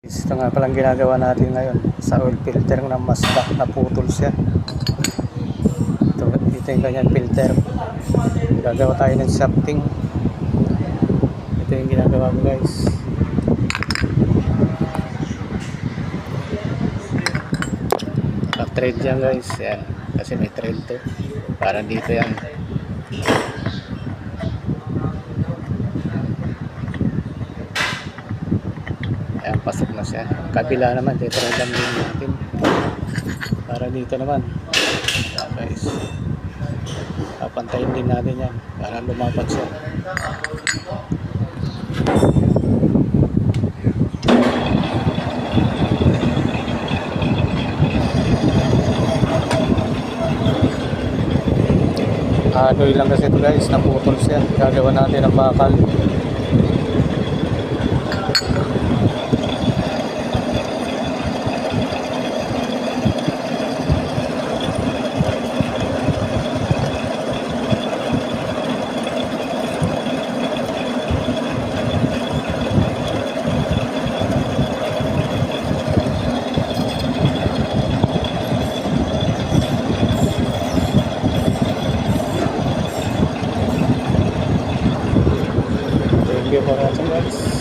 Ito nga palang ginagawa natin ngayon sa oil filter ng Mazda, naputol siya. Ito yung kanyang filter. Gagawa tayo ng shafting. Ito yung ginagawa ko, guys. Naka-thread yan, guys. Yan. Kasi may thread to. Parang dito yan. Ayan, pasok na siya. Kabila naman, titradan din natin. Para dito naman. Ayan, guys. Papantayin din natin yan. Para lumapat siya. Adoy lang kasi ito, guys. Naputol siya. Gagawa natin ang bakal. Thank you for watching, guys.